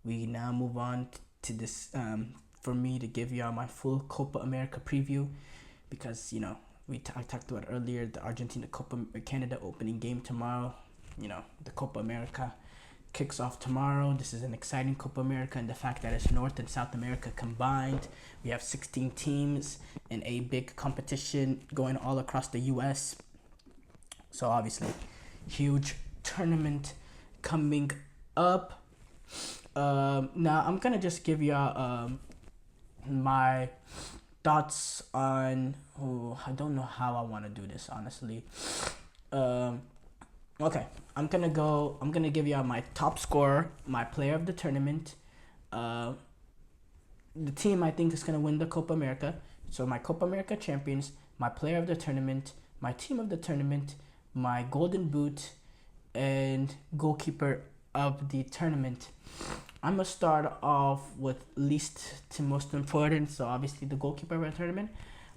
we now move on to this for me to give y'all my full Copa America preview because I talked about earlier the Argentina Copa Canada opening game tomorrow. The Copa America kicks off tomorrow. This is an exciting Copa America, and the fact that it's North and South America combined. We have 16 teams in a big competition going all across the U.S. So obviously, huge tournament coming up. Now I'm gonna just give y'all my thoughts on. I don't know how I want to do this, honestly. Okay, I'm gonna give y'all my top scorer, my player of the tournament, the team I think is gonna win the Copa America. So my Copa America champions, my player of the tournament, my team of the tournament, my golden boot, and goalkeeper of the tournament. I'm gonna start off with least to most important. So obviously the goalkeeper of the tournament,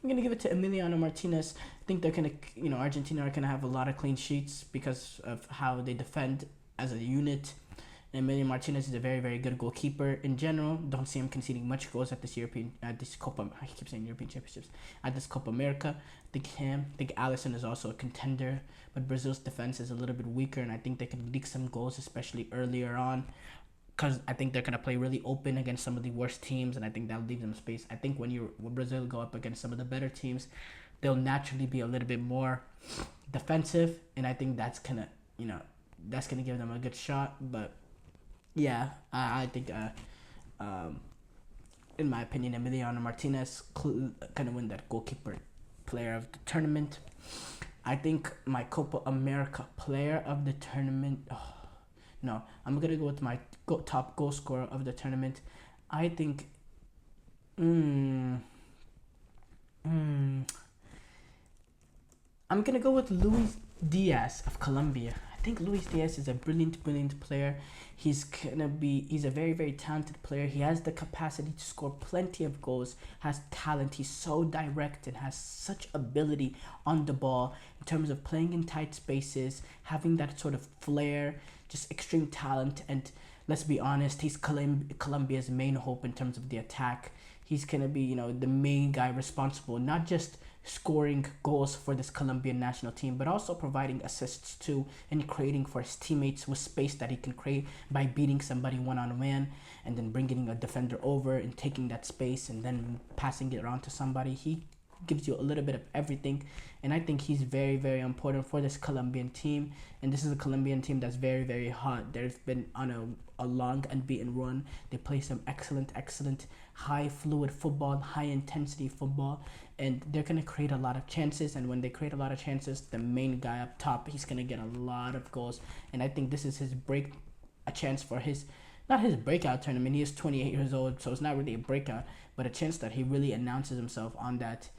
I'm gonna give it to Emiliano Martinez. I think they're gonna, Argentina are gonna have a lot of clean sheets because of how they defend as a unit. And Emiliano Martinez is a very, very good goalkeeper in general. Don't see him conceding much goals at this Copa. I keep saying European Championships at this Copa America. I think Alisson is also a contender, but Brazil's defense is a little bit weaker, and I think they can leak some goals, especially earlier on. Because I think they're gonna play really open against some of the worst teams, and I think that'll leave them space. I think when Brazil go up against some of the better teams, they'll naturally be a little bit more defensive, and I think that's gonna give them a good shot. But yeah, I think in my opinion, Emiliano Martinez gonna win that goalkeeper player of the tournament. I think my Copa America player of the tournament. No, I'm gonna go with my top goal scorer of the tournament. I think. I'm gonna go with Luis Diaz of Colombia. I think Luis Diaz is a brilliant player. He's a very, very talented player. He has the capacity to score plenty of goals, has talent. He's so direct and has such ability on the ball in terms of playing in tight spaces, having that sort of flair, just extreme talent. And let's be honest, he's Colombia's main hope in terms of the attack. He's gonna be, the main guy responsible, not just scoring goals for this Colombian national team, but also providing assists too and creating for his teammates with space that he can create by beating somebody one-on-one and then bringing a defender over and taking that space and then passing it around to somebody. He gives you a little bit of everything, and I think he's very, very important for this Colombian team. And this is a Colombian team that's very, very hot. They've been on a long unbeaten run. They play some excellent high fluid football, high intensity football, and they're going to create a lot of chances. And when they create a lot of chances, the main guy up top, he's going to get a lot of goals. And I think this is a chance for not his breakout tournament. He is 28 years old, so it's not really a breakout, but a chance that he really announces himself on that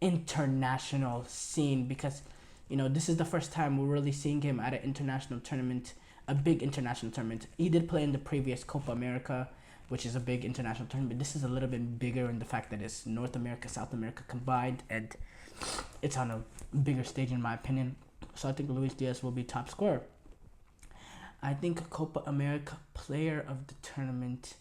international scene, because this is the first time we're really seeing him at an international tournament, a big international tournament. He did play in the previous Copa America, which is a big international tournament. This is a little bit bigger in the fact that it's North America, South America combined, and it's on a bigger stage in my opinion. So I think Luis Diaz will be top scorer. I think Copa America player of the tournament.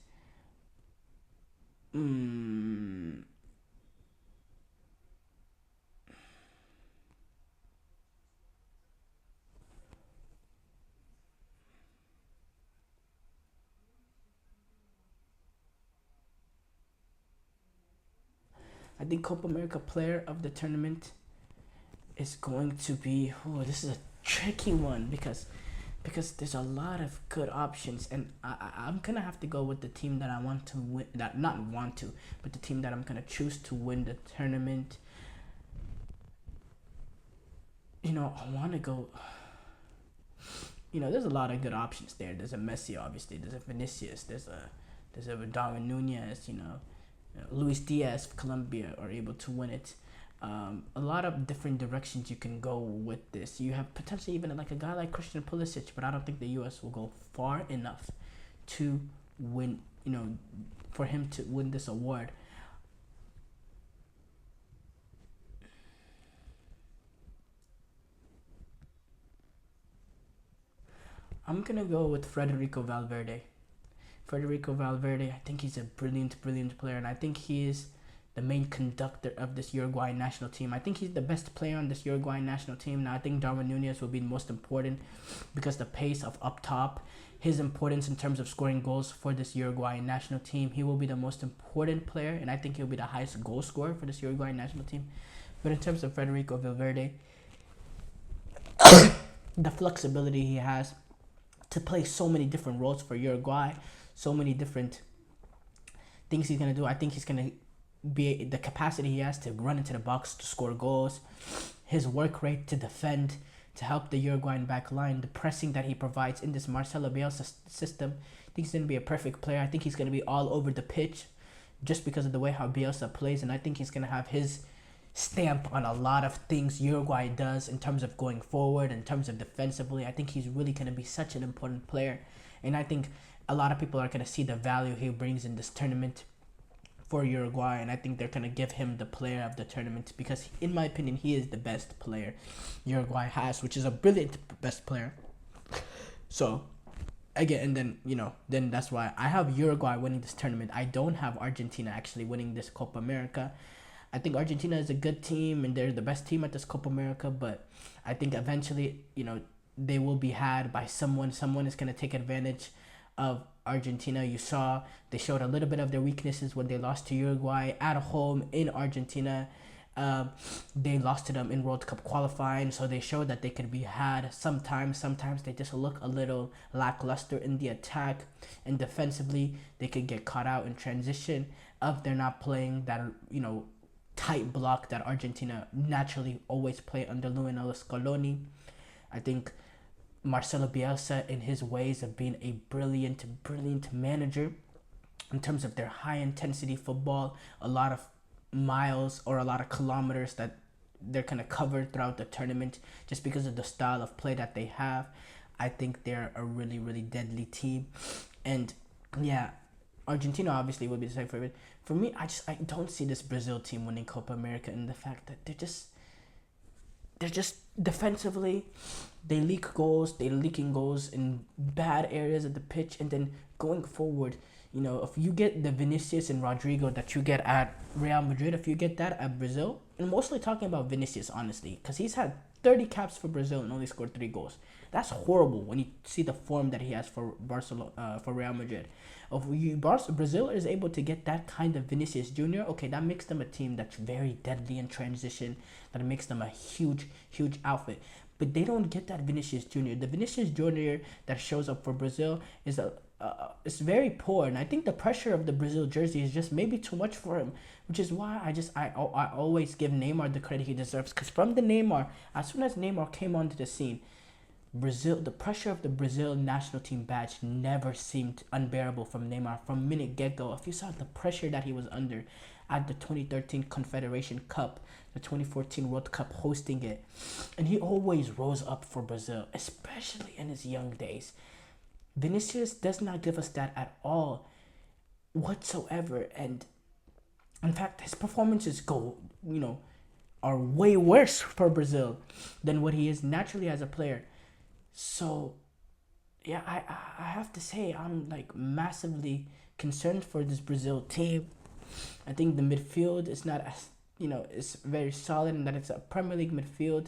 I think Copa America player of the tournament is going to be. This is a tricky one because there's a lot of good options, and I'm gonna have to go with the team that I want to win. That not want to, but the team that I'm gonna choose to win the tournament. I want to go. There's a lot of good options there. There's a Messi, obviously. There's a Vinicius. There's a Darwin Nunez. Luis Diaz of Colombia are able to win it. A lot of different directions you can go with this. You have potentially even like a guy like Christian Pulisic, but I don't think the U.S. will go far enough to win, for him to win this award. I'm going to go with Federico Valverde. Federico Valverde, I think he's a brilliant, brilliant player, and I think he is the main conductor of this Uruguayan national team. I think he's the best player on this Uruguayan national team. Now, I think Darwin Nunez will be the most important because the pace of up top, his importance in terms of scoring goals for this Uruguayan national team, he will be the most important player, and I think he'll be the highest goal scorer for this Uruguayan national team. But in terms of Federico Valverde, the flexibility he has to play so many different roles for Uruguay, so many different things he's going to do. I think he's going to be the capacity he has to run into the box to score goals, his work rate to defend, to help the Uruguayan back line, the pressing that he provides in this Marcelo Bielsa system. I think he's going to be a perfect player. I think he's going to be all over the pitch just because of the way how Bielsa plays, and I think he's going to have his stamp on a lot of things Uruguay does in terms of going forward, in terms of defensively. I think he's really going to be such an important player, and I think a lot of people are going to see the value he brings in this tournament for Uruguay, and I think they're going to give him the player of the tournament because, in my opinion, he is the best player Uruguay has, which is a brilliant best player. So, again, and then that's why I have Uruguay winning this tournament. I don't have Argentina actually winning this Copa America. I think Argentina is a good team, and they're the best team at this Copa America, but I think eventually, they will be had by someone. Someone is going to take advantage of Argentina. You saw they showed a little bit of their weaknesses when they lost to Uruguay at home in Argentina. They lost to them in World Cup qualifying, so they showed that they could be had sometimes. Sometimes they just look a little lackluster in the attack, and defensively they could get caught out in transition if they're not playing that tight block that Argentina naturally always play under Lionel Scaloni. I think Marcelo Bielsa, in his ways of being a brilliant, brilliant manager, in terms of their high-intensity football, a lot of miles or a lot of kilometers that they're going to cover throughout the tournament just because of the style of play that they have. I think they're a really, really deadly team. And, yeah, Argentina obviously would be the same favorite. For me, I don't see this Brazil team winning Copa America, and the fact that they're just defensively, they're leaking goals in bad areas of the pitch, and then going forward, if you get the Vinicius and Rodrigo that you get at Real Madrid, if you get that at Brazil, and mostly talking about Vinicius, honestly, because he's had 30 caps for Brazil and only scored 3 goals. That's horrible when you see the form that he has for Barcelona, for Real Madrid. If Brazil is able to get that kind of Vinicius Jr., okay, that makes them a team that's very deadly in transition. That makes them a huge, huge outfit. But they don't get that Vinicius Jr. The Vinicius Jr. that shows up for Brazil is it's very poor, and I think the pressure of the Brazil jersey is just maybe too much for him, which is why I always give Neymar the credit he deserves. Because as soon as Neymar came onto the scene, the pressure of the Brazil national team badge never seemed unbearable from Neymar from minute get-go. If you saw the pressure that he was under at the 2013 Confederation Cup, the 2014 World Cup hosting it, and he always rose up for Brazil, especially in his young days. Vinicius does not give us that at all whatsoever, and in fact his performances are way worse for Brazil than what he is naturally as a player. So, yeah, I have to say I'm massively concerned for this Brazil team. I think the midfield is not as it's very solid in that it's a Premier League midfield,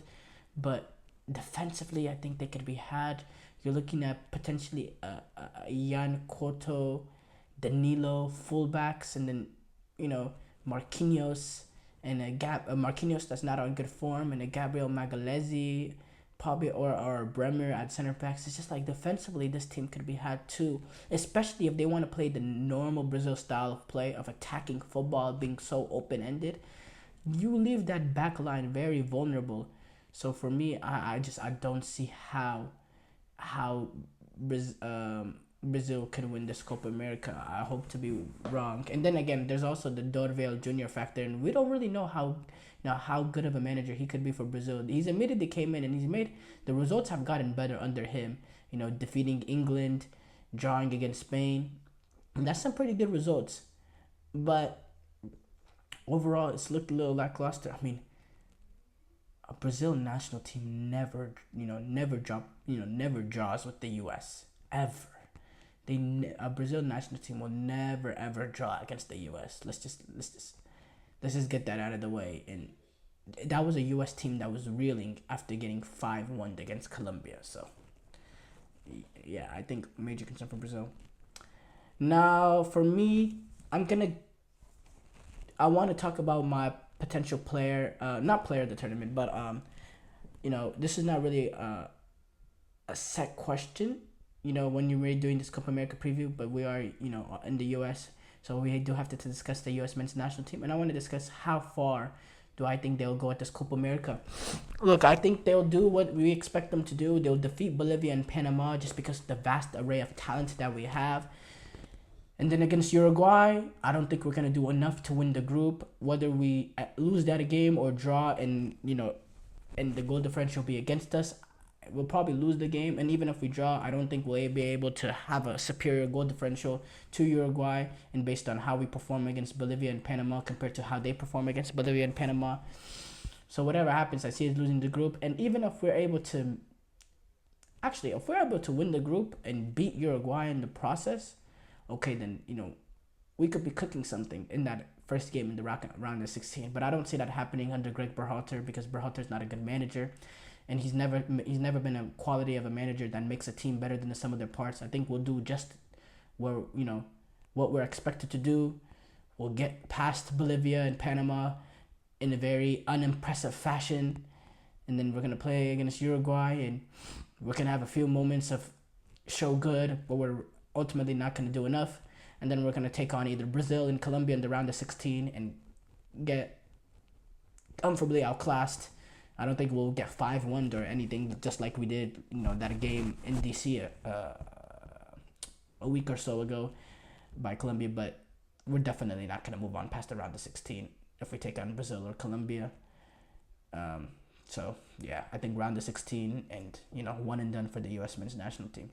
but defensively I think they could be had. You're looking at potentially Jan Couto, Danilo, fullbacks, and then Marquinhos and Marquinhos that's not on good form, and a Gabriel Magalhaes, probably or Bremer at center backs. It's just defensively this team could be had too, especially if they want to play the normal Brazil style of play of attacking football, being so open-ended. You leave that back line very vulnerable. So for me, I don't see how Brazil can win this Copa America. I hope to be wrong. And then again, there's also the Dorval Jr. factor, and we don't really know how good of a manager he could be for Brazil. He's admitted came in and he's made the results have gotten better under him. Defeating England, drawing against Spain, and that's some pretty good results. But overall, it's looked a little lackluster. I mean, a Brazil national team never draws with the U.S. ever. A Brazil national team will never ever draw against the U.S. Let's just get that out of the way. And that was a U.S. team that was reeling after getting 5-1 against Colombia. So yeah, I think major concern for Brazil. Now for me, I want to talk about my potential player, not player of the tournament, but this is not really a set question, when you're really doing this Copa America preview, but we are, in the U.S., so we do have to discuss the U.S. men's national team, and I want to discuss how far do I think they'll go at this Copa America. Look, I think they'll do what we expect them to do. They'll defeat Bolivia and Panama just because of the vast array of talent that we have. And then against Uruguay, I don't think we're going to do enough to win the group. Whether we lose that game or draw and the goal differential be against us, we'll probably lose the game. And even if we draw, I don't think we'll be able to have a superior goal differential to Uruguay, and based on how we perform against Bolivia and Panama compared to how they perform against Bolivia and Panama. So whatever happens, I see us losing the group. And even if we're able to win the group and beat Uruguay in the process, okay, then, we could be cooking something in that first game in the round of 16. But I don't see that happening under Greg Berhalter, because Berhalter's not a good manager. And he's never been a quality of a manager that makes a team better than the sum of their parts. I think we'll do just what we're expected to do. We'll get past Bolivia and Panama in a very unimpressive fashion. And then we're going to play against Uruguay, and we're going to have a few moments of show good, but we're ultimately not going to do enough. And then we're going to take on either Brazil and Colombia in the round of 16 and get comfortably outclassed. I don't think we'll get 5-1 or anything, just like we did, that game in DC a week or so ago by Colombia. But we're definitely not going to move on past the round of 16 if we take on Brazil or Colombia. So yeah, I think round of 16 and one and done for the U.S. men's national team.